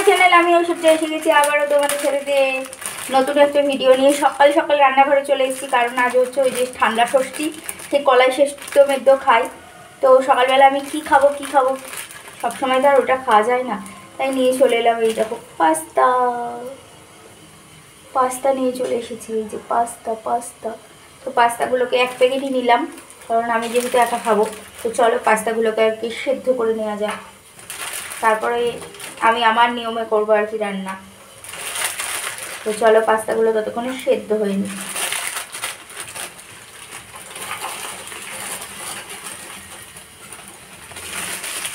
Channel, আমি ঐশ্বর্য এসে গেছি আবারও তোমাদের সাথে নতুন একটা ভিডিও নিয়ে। সকাল সকাল রান্নাঘরে চলে এসেছি, কারণ আজ হচ্ছে ওই যে ঠান্ডা ষষ্ঠী, সেই কলাই সেদ্ধ মেদ্ধ খাই। তো সকালবেলা আমি কি খাবো সবসময় তো আর ওটা খাওয়া যায় না, তাই নিয়ে চলে এলাম। এই দেখো পাস্তা নিয়ে চলে এসেছি। এই যে পাস্তা তো পাস্তাগুলোকে এক প্যাকেটই নিলাম, কারণ আমি যেহেতু একা খাবো। তো চলো পাস্তাগুলোকে আর কি সেদ্ধ করে নেওয়া যাক, তারপরে আমি আমার নিয়মে করবো আর কি রান্না। তো চলো পাস্তাগুলো ততক্ষণে সেদ্ধ হয়নি।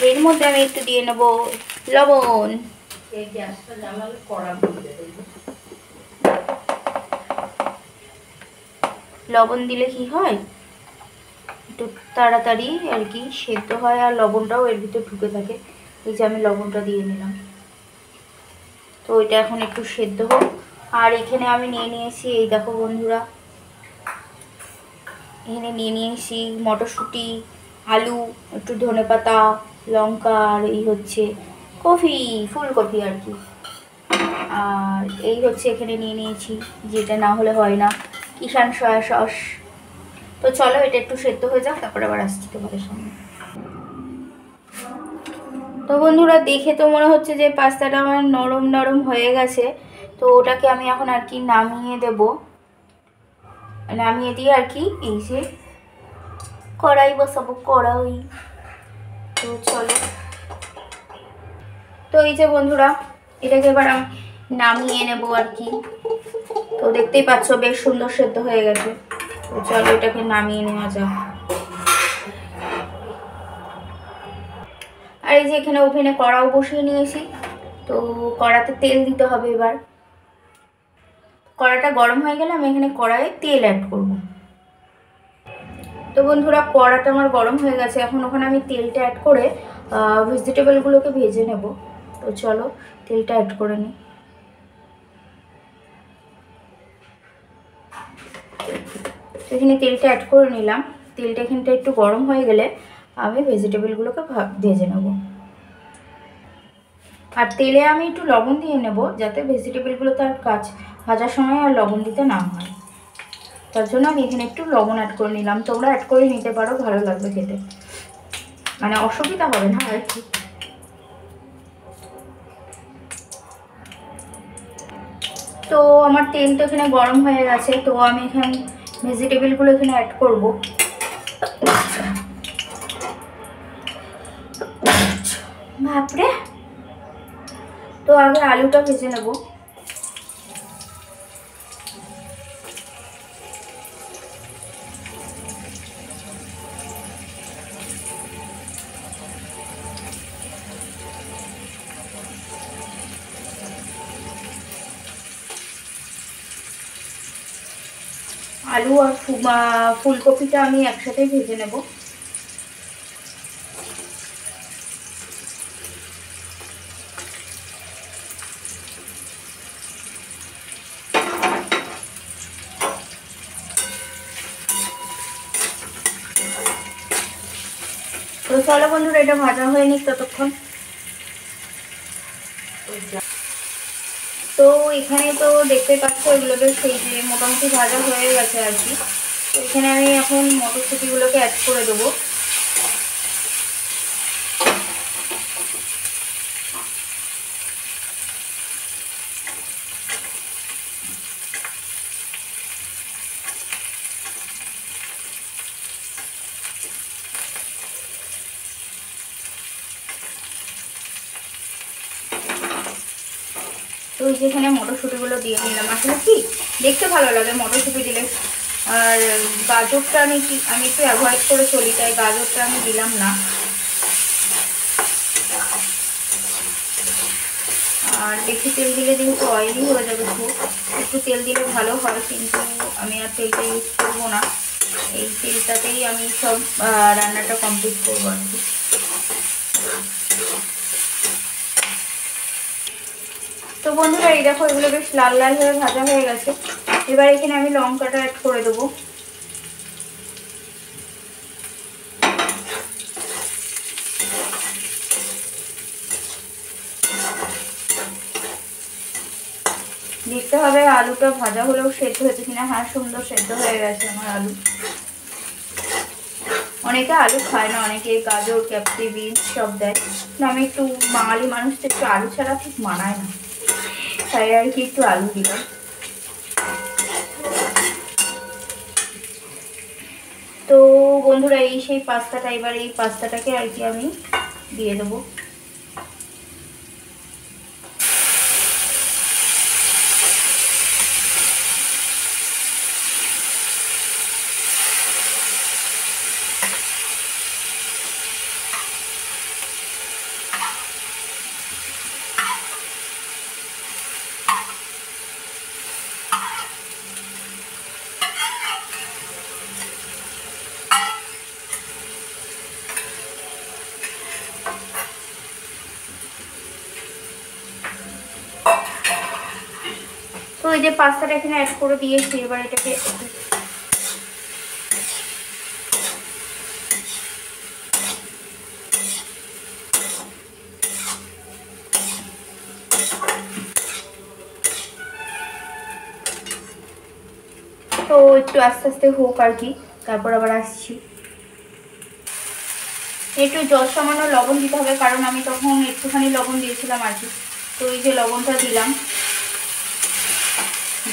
এর মধ্যে আমি একটু দিয়ে নেবো লবণ। লবণ দিলে কি হয়, একটু তাড়াতাড়ি আর কি সেদ্ধ হয়, আর লবণটাও এর ভিতরে ঢুকে থাকে। এই যে আমি লবণটা দিয়ে নিলাম। তো এটা এখন একটু সেদ্ধ হোক। আর এখানে আমি নিয়ে নিয়েছি, এই দেখো বন্ধুরা, এখানে নিয়ে নিয়েছি মটরশুঁটি, আলু, একটু ধনেপাতা, লঙ্কা, আর এই হচ্ছে ফুলকপি আর কি। আর এই হচ্ছে এখানে নিয়ে নিয়েছি, যেটা না হলে হয় না, কিষান সয়া সস। তো চলো এটা একটু সেদ্ধ হয়ে যাক, তারপরে আবার আসছি তোমাদের সামনে। তো বন্ধুরা, দেখে তো মনে হচ্ছে যে পাস্তাটা আমার নরম নরম হয়ে গেছে। তো ওটাকে আমি এখন আর কি নামিয়ে দেব। নামিয়ে দিয়ে আর কি এই যে কড়াই বসাবো, কড়াই। তো চলো, তো এই যে বন্ধুরা, এটাকে এবার আমি নামিয়ে নেবো আর কি। তো দেখতেই পাচ্ছ বেশ সুন্দর সেদ্ধ হয়ে গেছে। তো চলো এটাকে নামিয়ে নেওয়া যাক। আর এই যে এখানে ওভেনে কড়াও বসিয়ে নিয়েছি। তো কড়াতে তেল দিতে হবে। এবার কড়াটা গরম হয়ে গেলে আমি এখানে কড়াইয়ে তেল অ্যাড করব। তো বন্ধুরা, কড়াটা আমার গরম হয়ে গেছে। এখন ওখানে আমি তেলটা অ্যাড করে ভেজিটেবলগুলোকে ভেজে নেব। তো চলো তেলটা অ্যাড করে নিই। এখানে তেলটা অ্যাড করে নিলাম। তেলটা এখানটা একটু গরম হয়ে গেলে আমি ভেজিটেবলগুলোকে ভেজে নেব। আর তেলে আমি একটু লবণ দিয়ে নেব, যাতে ভেজিটেবলগুলো তার ভাজার সময় আর লবণ দিতে না হয়। তার জন্য আমি এখানে একটু লবণ অ্যাড করে নিলাম। তোমরা অ্যাড করে নিতে পারো, ভালো লাগবে খেতে, মানে অসুবিধা হবে না আর কি। তো আমার তেল তো এখানে গরম হয়ে গেছে। তো আমি এখানে ভেজিটেবলগুলো এখানে অ্যাড করব। বাপরে! তো আগে আলুটা ভেজে নেব। আলু আর ফুলকপিটা আমি একসাথেই ভেজে নেব। তো চলো বন্ধুরা, এটা ভাজা হয়ে নিক ততক্ষণ। তো এখানে তো দেখতে পাচ্ছ এগুলোকে সেই যে মোটামুটি ভাজা হয়ে গেছে আর কি। তো এখানে আমি এখন মটরশুঁটিগুলোকে অ্যাড করে দেবো। তো এই যেখানে মটরশুঁটিগুলো দিয়ে নিলাম। আসলে কি দেখতে ভালো লাগে মটরশুঁটি দিলে। আর গাজরটা আমি একটু অ্যাভয়েড করে চলি, তাই গাজরটা আমি দিলাম না। আর বেশি তেল দিলে যেহেতু অয়েলি হয়ে যাবে, খুব একটু তেল দিলে ভালো হয়, কিন্তু আমি আর তেলটা ইউজ করবো না। এই তেলটাতেই আমি সব রান্নাটা কমপ্লিট করবো আর কি। তো বন্ধুরা, এই দেখো এগুলো বেশ লাল লাল হয়ে ভাজা হয়ে গেছে। এবার এখানে আমি লঙ্কাটা অ্যাড করে দেবো। দেখতে হবে আলুটা ভাজা হলেও সেদ্ধ হয়েছে কিনা। হ্যাঁ, সুন্দর সেদ্ধ হয়ে গেছে আমার আলু। অনেকে আলু খায় না, অনেকে গাজর, ক্যাপসি, বিনস সব দেয়, কিন্তু আমি একটু বাঙালি মানুষ তো একটু আলু ছাড়া ঠিক মানায় না, তাই আর কি একটু আলু দিলাম। তো বন্ধুরা, এই সেই পাস্তাটা, এবার এই পাস্তাটাকে আর কি আমি দিয়ে দেবো। তো এই যে পাস্তাটা এখানে অ্যাড করে দিয়েছি, এবার এটাকে তো একটু আস্তে আস্তে হোক আর কি, তারপর আবার আসছি। একটু সামান্য লবণ দিতে হবে, কারণ আমি তখন একটুখানি লবণ দিয়েছিলাম আর কি। তো এই যে লবণটা দিলাম।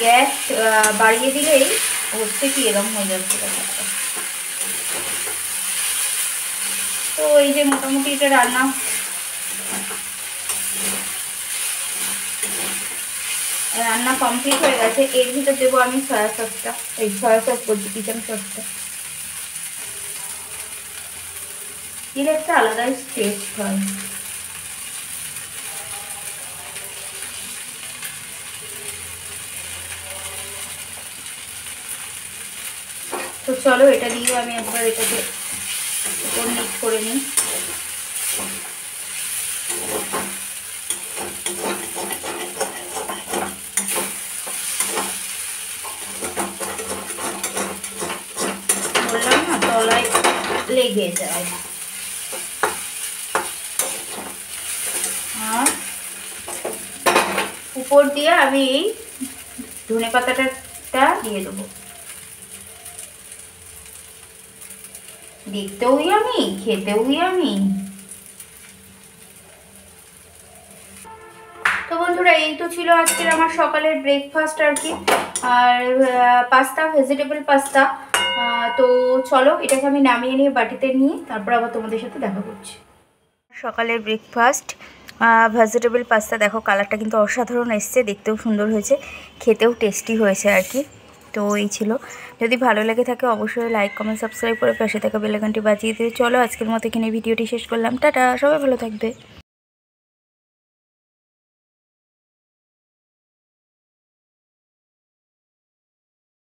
গ্যাস বাড়িয়ে দিলেই হচ্ছে কি এরকম হয়ে যাচ্ছে। তো এই যে মোটামুটি এটা রান্না কমপ্লিট হয়ে গেছে। এর ভিতর দেবো আমি সয়া সসটা, এই সয়া সস বলছি, কিচেন সসটা দিলে একটা আলাদাই টেস্ট হয়। তো চলো এটা দিয়ে আমি একবার এটাকে উপর নিচ করে নিই। বললাম না, তলায় লেগে যায়। আর উপর দিয়ে আমি এই ধনেপাতাটা দিয়ে দেবো। দেখতেও আমি, খেতেও আমি। তো বন্ধুরা, এই তো ছিল আজকের আমার সকালের ব্রেকফাস্ট আর কি, আর পাস্তা, ভেজিটেবল পাস্তা। তো চলো এটাকে আমি নামিয়ে নিয়ে বাটিতে নিয়ে তারপর আবার তোমাদের সাথে দেখা করছি। সকালের ব্রেকফাস্ট ভেজিটেবল পাস্তা, দেখো কালারটা কিন্তু অসাধারণ এসছে, দেখতেও সুন্দর হয়েছে, খেতেও টেস্টি হয়েছে আর কি। তো এই ছিল। যদি ভালো লেগে থাকে অবশ্যই লাইক, কমেন্ট, সাবস্ক্রাইব করে পাশে থাকা বেল আইকনটি বাজিয়ে দিয়ে চলো আজকের মতো এখানে ভিডিওটি শেষ করলাম। টাটা, সবাই ভালো থাকবে।